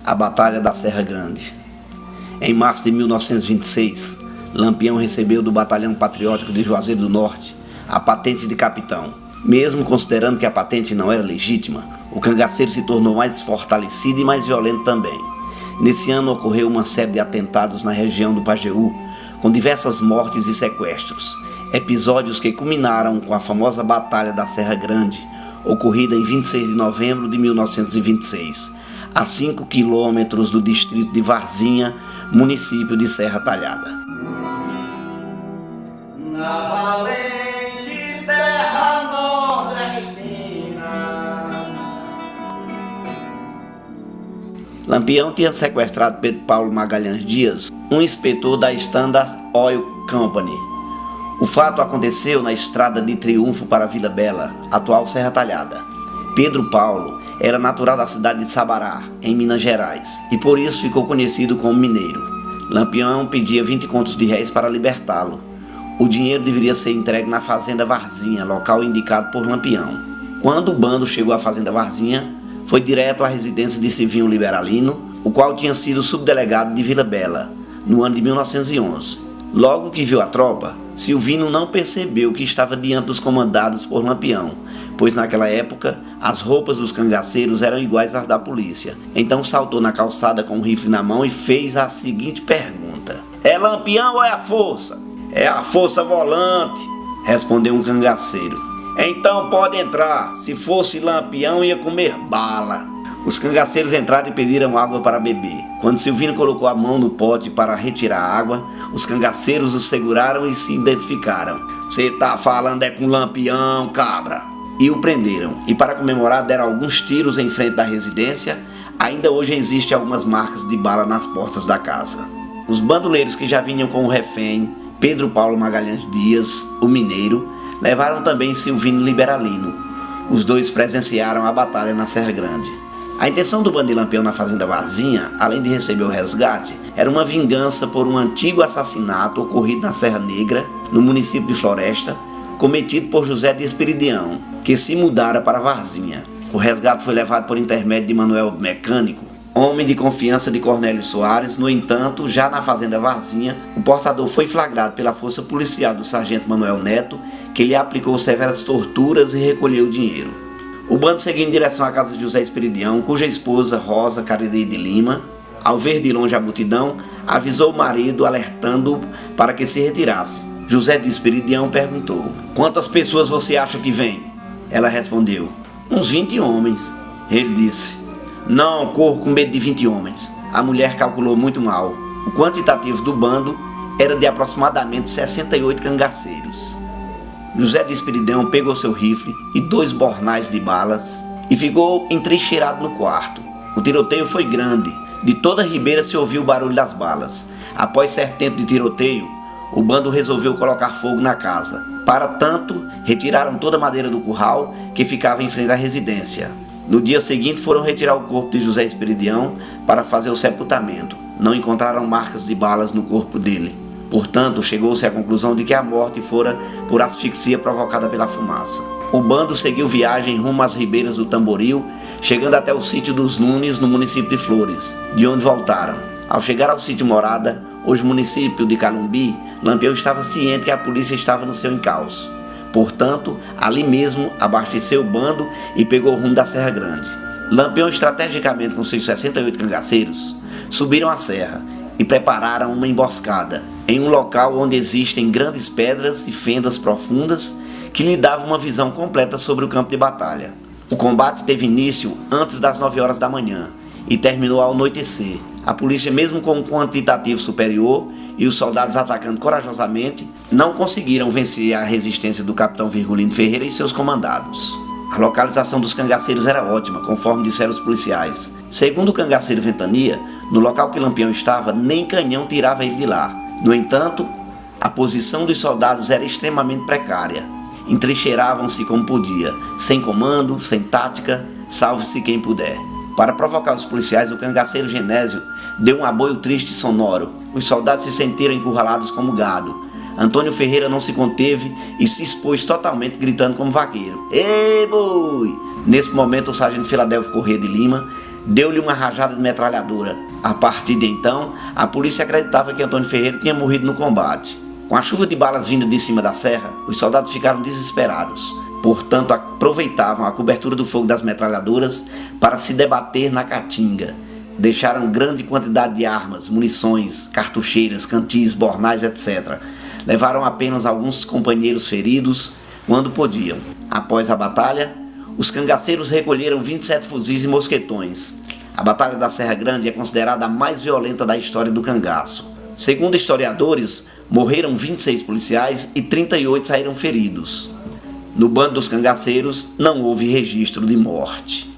A Batalha da Serra Grande. Em março de 1926, Lampião recebeu do Batalhão Patriótico de Juazeiro do Norte a patente de capitão. Mesmo considerando que a patente não era legítima, o cangaceiro se tornou mais fortalecido e mais violento também. Nesse ano ocorreu uma série de atentados na região do Pajeú, com diversas mortes e sequestros, episódios que culminaram com a famosa Batalha da Serra Grande, ocorrida em 26 de novembro de 1926, a 5 quilômetros do distrito de Varzinha, município de Serra Talhada. Na valente terra nordestina. Lampião tinha sequestrado Pedro Paulo Magalhães Dias, um inspetor da Standard Oil Company. O fato aconteceu na estrada de Triunfo para Vila Bela, atual Serra Talhada. Pedro Paulo era natural da cidade de Sabará, em Minas Gerais, e por isso ficou conhecido como mineiro. Lampião pedia 20 contos de réis para libertá-lo. O dinheiro deveria ser entregue na fazenda Varzinha, local indicado por Lampião. Quando o bando chegou à fazenda Varzinha, foi direto à residência de Silvinho Liberalino, o qual tinha sido subdelegado de Vila Bela, no ano de 1911. Logo que viu a tropa, Silvino não percebeu que estava diante dos comandados por Lampião, pois naquela época as roupas dos cangaceiros eram iguais às da polícia. Então saltou na calçada com um rifle na mão e fez a seguinte pergunta: "É Lampião ou é a força?" "É a força volante", respondeu um cangaceiro. "Então pode entrar, se fosse Lampião ia comer bala." Os cangaceiros entraram e pediram água para beber. Quando Silvino colocou a mão no pote para retirar a água, os cangaceiros o seguraram e se identificaram. "Você tá falando é com Lampião, cabra!" E o prenderam. E para comemorar deram alguns tiros em frente da residência. Ainda hoje existem algumas marcas de bala nas portas da casa. Os bandoleiros que já vinham com o refém, Pedro Paulo Magalhães Dias, o mineiro, levaram também Silvino Liberalino. Os dois presenciaram a batalha na Serra Grande. A intenção do bando de Lampião na fazenda Varzinha, além de receber o resgate, era uma vingança por um antigo assassinato ocorrido na Serra Negra, no município de Floresta, cometido por José de Esperidião, que se mudara para Varzinha. O resgate foi levado por intermédio de Manuel Mecânico, homem de confiança de Cornélio Soares. No entanto, já na fazenda Varzinha, o portador foi flagrado pela força policial do sargento Manuel Neto, que lhe aplicou severas torturas e recolheu o dinheiro. O bando seguiu em direção à casa de José Esperidião, cuja esposa, Rosa Cariri de Lima, ao ver de longe a multidão, avisou o marido, alertando-o para que se retirasse. José de Esperidião perguntou: "Quantas pessoas você acha que vem?" Ela respondeu: "Uns 20 homens. Ele disse: "Não corro com medo de 20 homens." A mulher calculou muito mal. O quantitativo do bando era de aproximadamente 68 cangaceiros. José de Esperidião pegou seu rifle e 2 bornais de balas e ficou entrincheirado no quarto. O tiroteio foi grande. De toda a ribeira se ouviu o barulho das balas. Após certo tempo de tiroteio, o bando resolveu colocar fogo na casa. Para tanto, retiraram toda a madeira do curral que ficava em frente à residência. No dia seguinte foram retirar o corpo de José Esperidião para fazer o sepultamento. Não encontraram marcas de balas no corpo dele. Portanto, chegou-se à conclusão de que a morte fora por asfixia provocada pela fumaça. O bando seguiu viagem rumo às ribeiras do Tamboril, chegando até o sítio dos Nunes, no município de Flores, de onde voltaram. Ao chegar ao sítio Morada, hoje município de Calumbi, Lampião estava ciente que a polícia estava no seu encalço. Portanto, ali mesmo abasteceu o bando e pegou o rumo da Serra Grande. Lampião, estrategicamente com seus 68 cangaceiros, subiram a serra e prepararam uma emboscada em um local onde existem grandes pedras e fendas profundas que lhe davam uma visão completa sobre o campo de batalha. O combate teve início antes das 9 horas da manhã e terminou ao anoitecer. A polícia, mesmo com um quantitativo superior e os soldados atacando corajosamente, não conseguiram vencer a resistência do capitão Virgulino Ferreira e seus comandados. A localização dos cangaceiros era ótima, conforme disseram os policiais. Segundo o cangaceiro Ventania, no local que Lampião estava, nem canhão tirava ele de lá. No entanto, a posição dos soldados era extremamente precária. Entrincheiravam-se como podia, sem comando, sem tática, salve-se quem puder. Para provocar os policiais, o cangaceiro Genésio deu um aboio triste e sonoro. Os soldados se sentiram encurralados como gado. Antônio Ferreira não se conteve e se expôs totalmente, gritando como vaqueiro: "Ei, boi!" Nesse momento, o sargento Filadélfio Corrêa de Lima deu-lhe uma rajada de metralhadora. A partir de então, a polícia acreditava que Antônio Ferreira tinha morrido no combate. Com a chuva de balas vinda de cima da serra, os soldados ficaram desesperados. Portanto, aproveitavam a cobertura do fogo das metralhadoras para se debater na caatinga. Deixaram grande quantidade de armas, munições, cartucheiras, cantis, bornais, etc. Levaram apenas alguns companheiros feridos quando podiam. Após a batalha, os cangaceiros recolheram 27 fuzis e mosquetões. A Batalha da Serra Grande é considerada a mais violenta da história do cangaço. Segundo historiadores, morreram 26 policiais e 38 saíram feridos. No bando dos cangaceiros não houve registro de morte.